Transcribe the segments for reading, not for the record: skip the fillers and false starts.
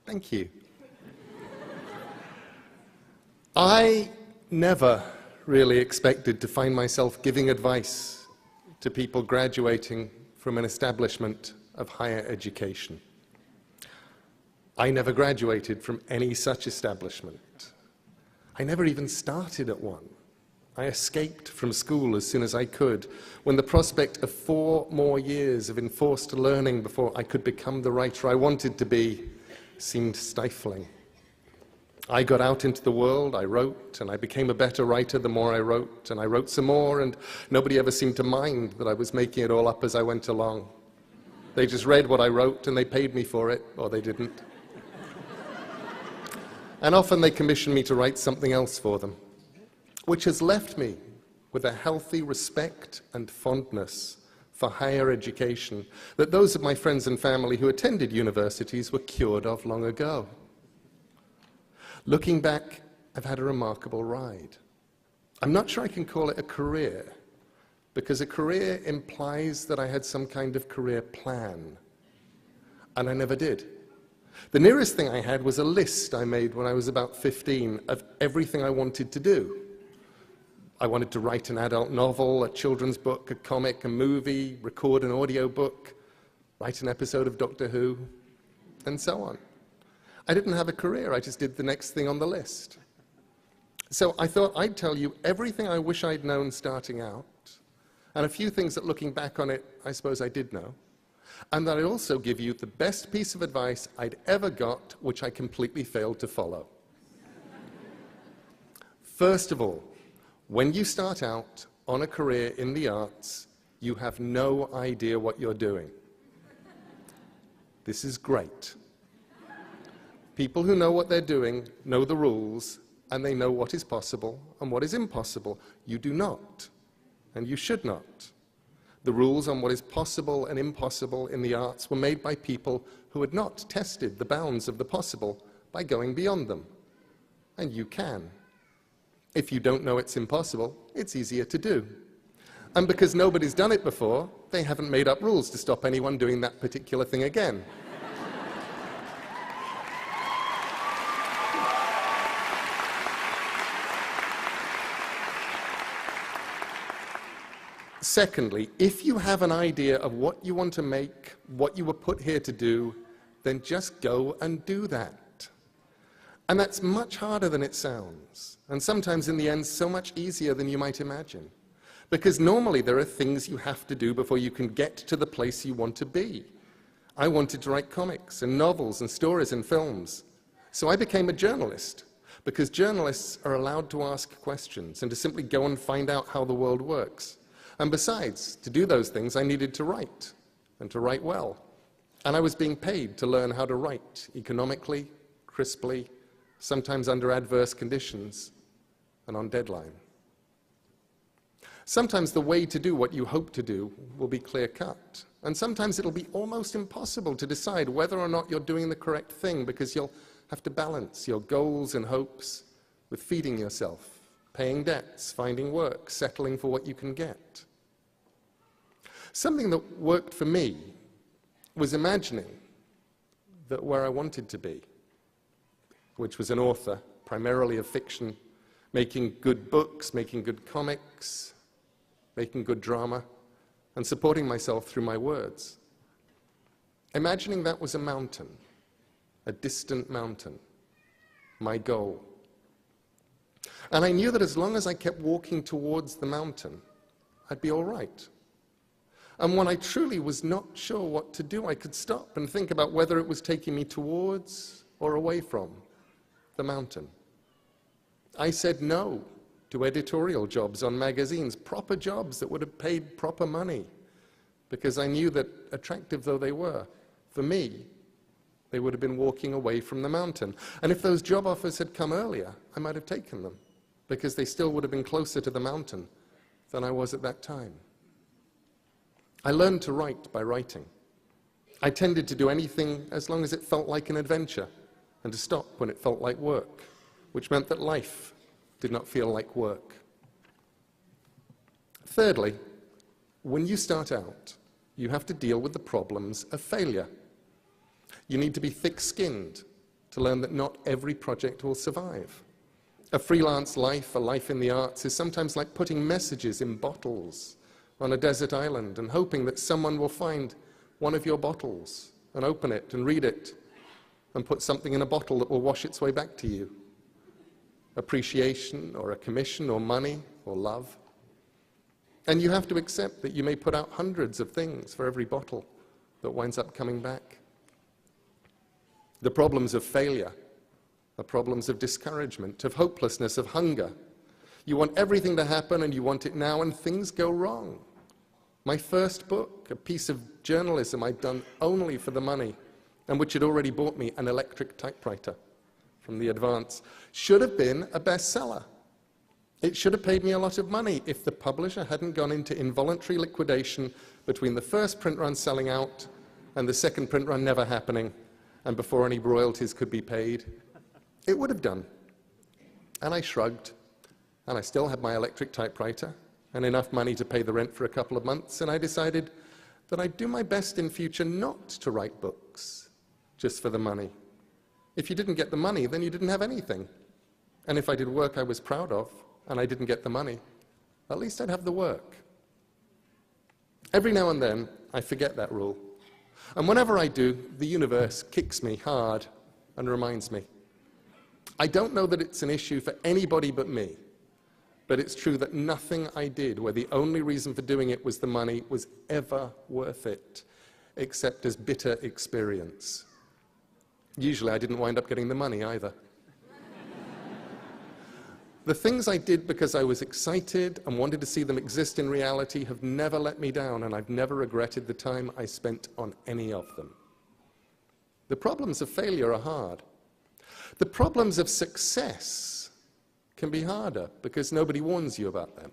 Thank you. I never really expected to find myself giving advice to people graduating from an establishment of higher education. I never graduated from any such establishment. I never even started at one. I escaped from school as soon as I could, when the prospect of 4 more years of enforced learning before I could become the writer I wanted to be seemed stifling. I got out into the world, I wrote, and I became a better writer the more I wrote, and I wrote some more, and nobody ever seemed to mind that I was making it all up as I went along. They just read what I wrote, and they paid me for it, or they didn't. And often they commissioned me to write something else for them, which has left me with a healthy respect and fondness for higher education that those of my friends and family who attended universities were cured of long ago. Looking back, I've had a remarkable ride. I'm not sure I can call it a career, because a career implies that I had some kind of career plan, and I never did. The nearest thing I had was a list I made when I was about 15 of everything I wanted to do. I wanted to write an adult novel, a children's book, a comic, a movie, record an audio book, write an episode of Doctor Who, and so on. I didn't have a career, I just did the next thing on the list. So I thought I'd tell you everything I wish I'd known starting out, and a few things that looking back on it, I suppose I did know, and that I'd also give you the best piece of advice I'd ever got, which I completely failed to follow. First of all, when you start out on a career in the arts, you have no idea what you're doing. This is great. People who know what they're doing know the rules, and they know what is possible and what is impossible. You do not, and you should not. The rules on what is possible and impossible in the arts were made by people who had not tested the bounds of the possible by going beyond them. And you can. If you don't know it's impossible, it's easier to do. And because nobody's done it before, they haven't made up rules to stop anyone doing that particular thing again. Secondly, if you have an idea of what you want to make, what you were put here to do, then just go and do that. And that's much harder than it sounds, and sometimes in the end so much easier than you might imagine. Because normally there are things you have to do before you can get to the place you want to be. I wanted to write comics and novels and stories and films, so I became a journalist, because journalists are allowed to ask questions and to simply go and find out how the world works. And besides, to do those things I needed to write, and to write well. And I was being paid to learn how to write economically, crisply, sometimes under adverse conditions, and on deadline. Sometimes the way to do what you hope to do will be clear-cut, and sometimes it'll be almost impossible to decide whether or not you're doing the correct thing, because you'll have to balance your goals and hopes with feeding yourself, paying debts, finding work, settling for what you can get. Something that worked for me was imagining that where I wanted to be, which was an author, primarily of fiction, making good books, making good comics, making good drama, and supporting myself through my words. Imagining that was a mountain, a distant mountain, my goal. And I knew that as long as I kept walking towards the mountain, I'd be all right. And when I truly was not sure what to do, I could stop and think about whether it was taking me towards or away from the mountain. I said no to editorial jobs on magazines, proper jobs that would have paid proper money, because I knew that, attractive though they were, for me, they would have been walking away from the mountain. And if those job offers had come earlier, I might have taken them, because they still would have been closer to the mountain than I was at that time. I learned to write by writing. I tended to do anything as long as it felt like an adventure, and to stop when it felt like work, which meant that life did not feel like work. Thirdly, when you start out, you have to deal with the problems of failure. You need to be thick-skinned to learn that not every project will survive. A freelance life, a life in the arts, is sometimes like putting messages in bottles on a desert island and hoping that someone will find one of your bottles and open it and read it and put something in a bottle that will wash its way back to you. Appreciation or a commission or money or love. And you have to accept that you may put out hundreds of things for every bottle that winds up coming back. The problems of failure are problems of discouragement, of hopelessness, of hunger. You want everything to happen and you want it now, and things go wrong. My first book, a piece of journalism I'd done only for the money, and which had already bought me an electric typewriter from the Advance, should have been a bestseller. It should have paid me a lot of money if the publisher hadn't gone into involuntary liquidation between the first print run selling out and the second print run never happening, and before any royalties could be paid. It would have done. And I shrugged, and I still had my electric typewriter and enough money to pay the rent for a couple of months, and I decided that I'd do my best in future not to write books just for the money. If you didn't get the money, then you didn't have anything. And if I did work I was proud of, and I didn't get the money, at least I'd have the work. Every now and then, I forget that rule. And whenever I do, the universe kicks me hard and reminds me. I don't know that it's an issue for anybody but me, but it's true that nothing I did, where the only reason for doing it was the money, was ever worth it, except as bitter experience. Usually I didn't wind up getting the money either. The things I did because I was excited and wanted to see them exist in reality have never let me down, and I've never regretted the time I spent on any of them. The problems of failure are hard. The problems of success can be harder because nobody warns you about them.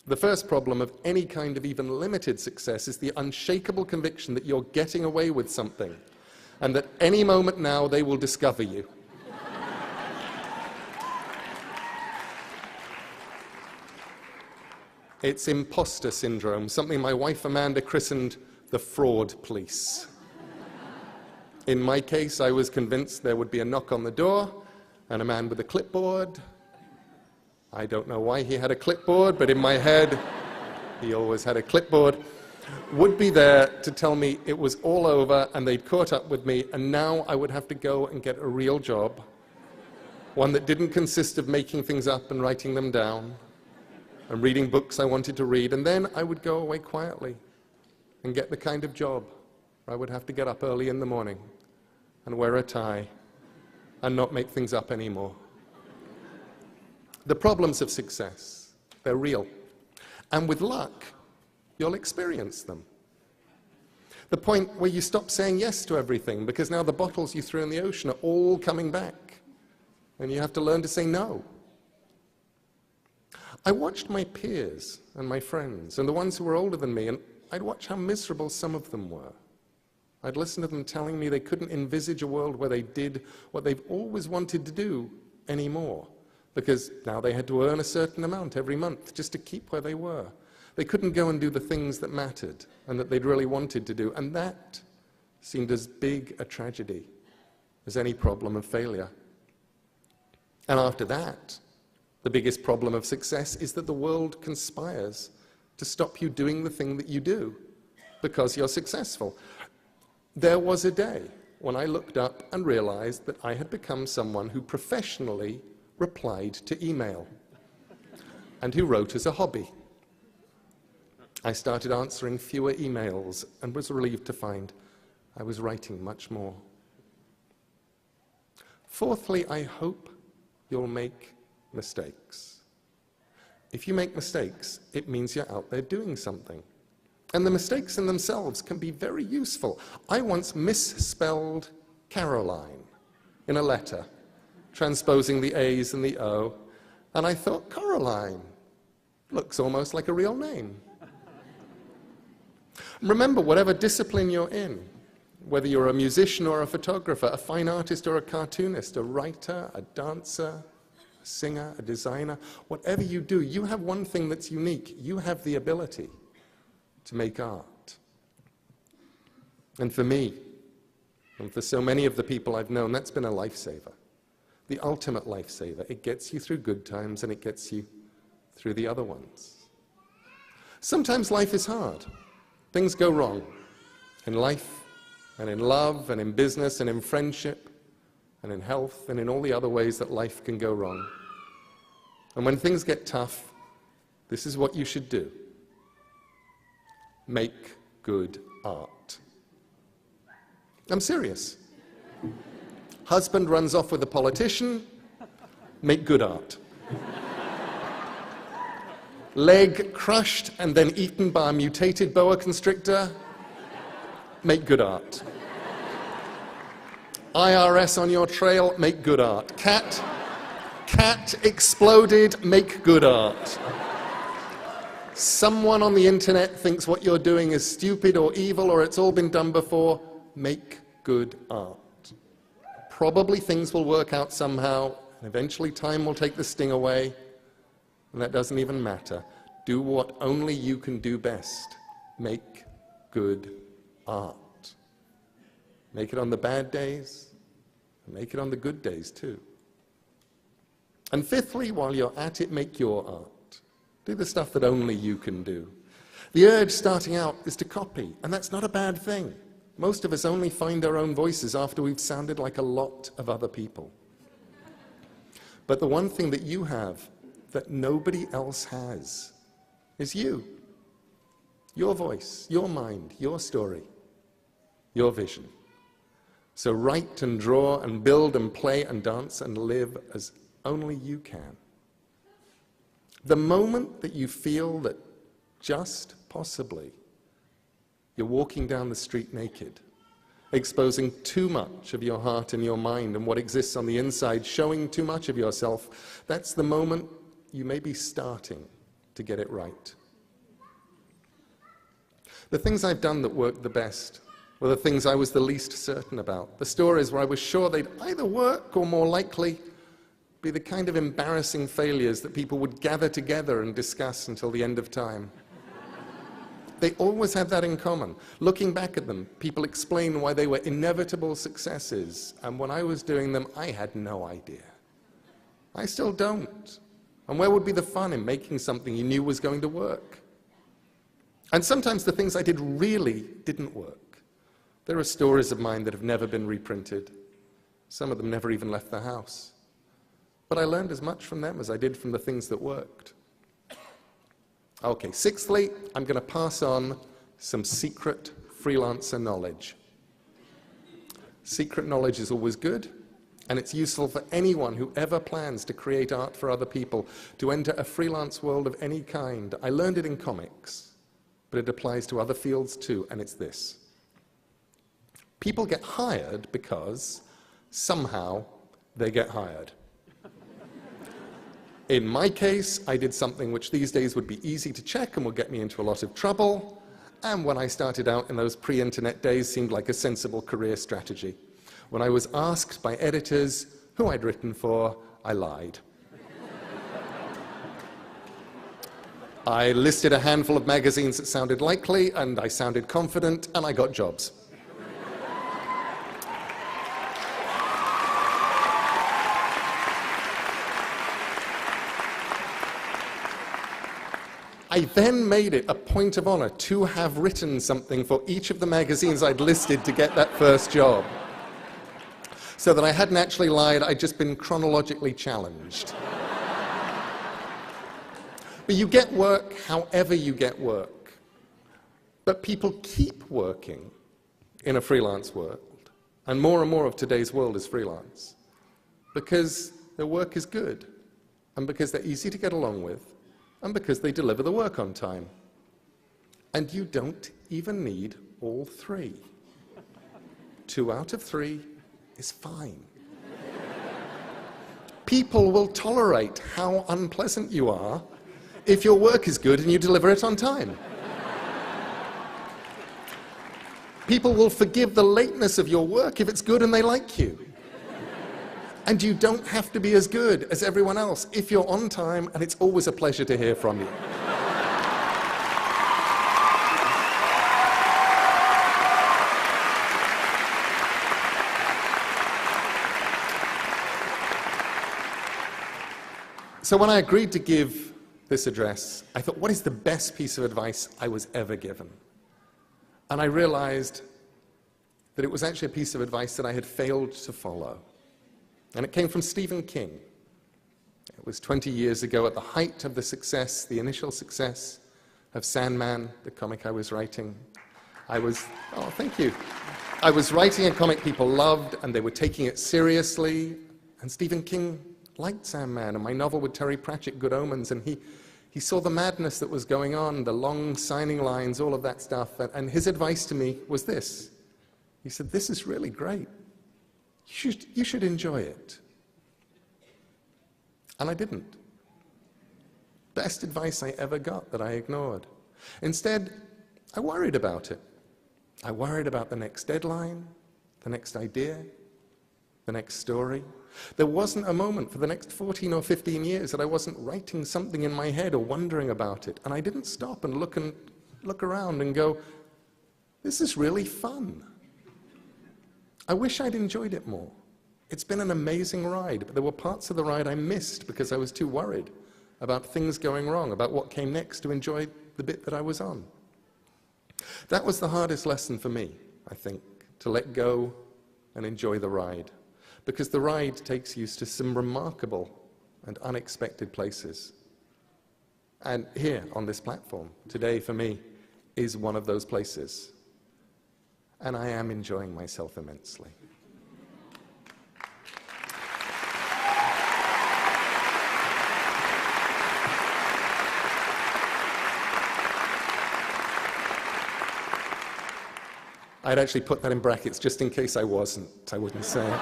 The first problem of any kind of even limited success is the unshakable conviction that you're getting away with something, and that any moment now they will discover you. It's imposter syndrome, something my wife Amanda christened the fraud police. In my case, I was convinced there would be a knock on the door and a man with a clipboard. I don't know why he had a clipboard, but in my head, he always had a clipboard, would be there to tell me it was all over and they'd caught up with me, and now I would have to go and get a real job, one that didn't consist of making things up and writing them down, and reading books I wanted to read, and then I would go away quietly and get the kind of job where I would have to get up early in the morning and wear a tie and not make things up anymore. The problems of success, they're real. And with luck, you'll experience them. The point where you stop saying yes to everything because now the bottles you threw in the ocean are all coming back, and you have to learn to say no. I watched my peers and my friends and the ones who were older than me, and I'd watch how miserable some of them were. I'd listen to them telling me they couldn't envisage a world where they did what they've always wanted to do anymore, because now they had to earn a certain amount every month just to keep where they were. They couldn't go and do the things that mattered and that they'd really wanted to do, and that seemed as big a tragedy as any problem of failure. And after that, the biggest problem of success is that the world conspires to stop you doing the thing that you do because you're successful. There was a day when I looked up and realized that I had become someone who professionally replied to email and who wrote as a hobby. I started answering fewer emails and was relieved to find I was writing much more. Fourthly, I hope you'll make mistakes. If you make mistakes, it means you're out there doing something. And the mistakes in themselves can be very useful. I once misspelled Caroline in a letter, transposing the A's and the O, and I thought, Caroline looks almost like a real name. Remember, whatever discipline you're in, whether you're a musician or a photographer, a fine artist or a cartoonist, a writer, a dancer, a singer, a designer, whatever you do, you have one thing that's unique. You have the ability to make art. And for me, And for so many of the people I've known, that's been a lifesaver. The ultimate lifesaver. It gets you through good times and it gets you through the other ones. Sometimes life is hard. Things go wrong in life and in love and in business and in friendship and in health and in all the other ways that life can go wrong. And when things get tough, this is what you should do. Make good art. I'm serious. Husband runs off with a politician, make good art. Leg crushed and then eaten by a mutated boa constrictor, make good art. IRS on your trail, make good art. Cat exploded, make good art. Someone on the internet thinks what you're doing is stupid or evil or it's all been done before, make good art. Probably things will work out somehow, and eventually time will take the sting away, and that doesn't even matter. Do what only you can do best. Make good art. Make it on the bad days, and make it on the good days too. And fifthly, while you're at it, make your art. Do the stuff that only you can do. The urge starting out is to copy, and that's not a bad thing. Most of us only find our own voices after we've sounded like a lot of other people. But the one thing that you have that nobody else has is you. Your voice, your mind, your story, your vision. So write and draw and build and play and dance and live as only you can. The moment that you feel that just possibly you're walking down the street naked, exposing too much of your heart and your mind and what exists on the inside, showing too much of yourself, that's the moment you may be starting to get it right. The things I've done that worked the best were the things I was the least certain about. The stories where I was sure they'd either work or more likely be the kind of embarrassing failures that people would gather together and discuss until the end of time. They always had that in common. Looking back at them, people explain why they were inevitable successes, and when I was doing them, I had no idea. I still don't. And where would be the fun in making something you knew was going to work? And sometimes the things I did really didn't work. There are stories of mine that have never been reprinted. Some of them never even left the house. But I learned as much from them as I did from the things that worked. Okay, sixthly, I'm going to pass on some secret freelancer knowledge. Secret knowledge is always good, and it's useful for anyone who ever plans to create art for other people, to enter a freelance world of any kind. I learned it in comics, but it applies to other fields too, and it's this. People get hired because somehow they get hired. In my case, I did something which these days would be easy to check and would get me into a lot of trouble, and when I started out in those pre-internet days seemed like a sensible career strategy. When I was asked by editors who I'd written for, I lied. I listed a handful of magazines that sounded likely, and I sounded confident, and I got jobs. I then made it a point of honor to have written something for each of the magazines I'd listed to get that first job. So that I hadn't actually lied, I'd just been chronologically challenged. But you get work however you get work. But people keep working in a freelance world. And more of today's world is freelance. Because their work is good. And because they're easy to get along with. And because they deliver the work on time. And you don't even need all three. 2 out of 3 is fine. People will tolerate how unpleasant you are if your work is good and you deliver it on time. People will forgive the lateness of your work if it's good and they like you. And you don't have to be as good as everyone else if you're on time, and it's always a pleasure to hear from you. So when I agreed to give this address, I thought, what is the best piece of advice I was ever given? And I realized that it was actually a piece of advice that I had failed to follow. And it came from Stephen King. It was 20 years ago at the height of the success, the initial success of Sandman, the comic I was writing. Thank you. I was writing a comic people loved, and they were taking it seriously. And Stephen King liked Sandman, and my novel with Terry Pratchett, Good Omens, and he saw the madness that was going on, the long signing lines, all of that stuff. And his advice to me was this. He said, this is really great. You should enjoy it. And I didn't. Best advice I ever got that I ignored. Instead, I worried about it. I worried about the next deadline, the next idea, the next story. There wasn't a moment for the next 14 or 15 years that I wasn't writing something in my head or wondering about it. And I didn't stop and look around and go, this is really fun. I wish I'd enjoyed it more. It's been an amazing ride, but there were parts of the ride I missed because I was too worried about things going wrong, about what came next to enjoy the bit that I was on. That was the hardest lesson for me, I think, to let go and enjoy the ride, because the ride takes you to some remarkable and unexpected places. And here on this platform today, for me, is one of those places. And I am enjoying myself immensely. I'd actually put that in brackets just in case I wasn't. I wouldn't say it.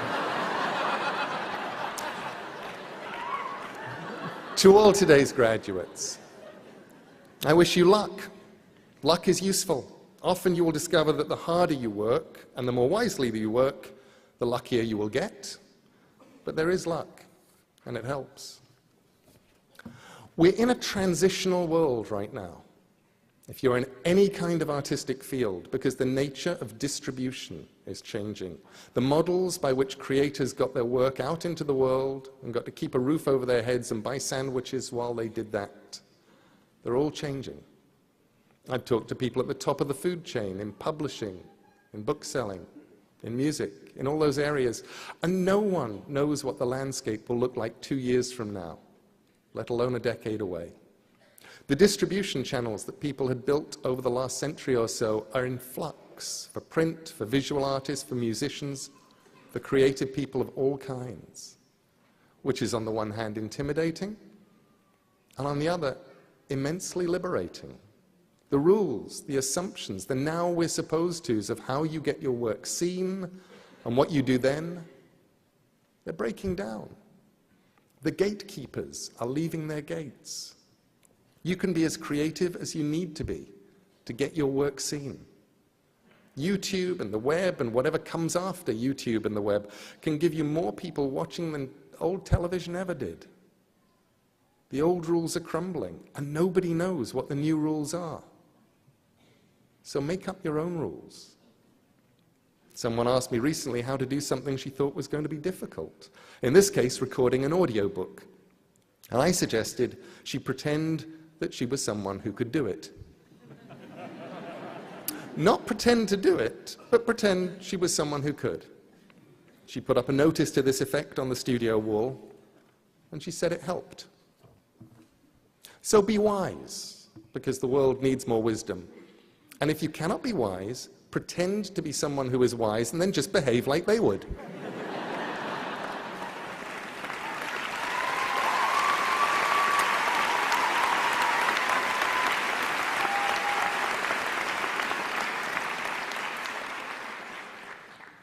To all today's graduates, I wish you luck. Luck is useful. Often you will discover that the harder you work and the more wisely that you work, the luckier you will get. But there is luck, and it helps. We're in a transitional world right now, if you're in any kind of artistic field, because the nature of distribution is changing. The models by which creators got their work out into the world and got to keep a roof over their heads and buy sandwiches while they did that, they're all changing. I've talked to people at the top of the food chain, in publishing, in bookselling, in music, in all those areas, and no one knows what the landscape will look like 2 years from now, let alone a decade away. The distribution channels that people had built over the last century or so are in flux for print, for visual artists, for musicians, for creative people of all kinds, which is on the one hand intimidating, and on the other immensely liberating. The rules, the assumptions, the now we're supposed to's of how you get your work seen and what you do then, they're breaking down. The gatekeepers are leaving their gates. You can be as creative as you need to be to get your work seen. YouTube and the web and whatever comes after YouTube and the web can give you more people watching than old television ever did. The old rules are crumbling, and nobody knows what the new rules are. So make up your own rules. Someone asked me recently how to do something she thought was going to be difficult. In this case, recording an audiobook. And I suggested she pretend that she was someone who could do it. Not pretend to do it, but pretend she was someone who could. She put up a notice to this effect on the studio wall, and she said it helped. So be wise, because the world needs more wisdom. And if you cannot be wise, pretend to be someone who is wise, and then just behave like they would.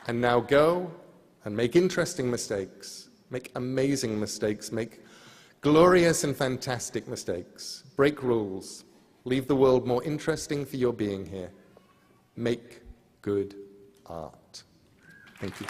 And now go and make interesting mistakes, make amazing mistakes, make glorious and fantastic mistakes, break rules, leave the world more interesting for your being here. Make good art. Thank you.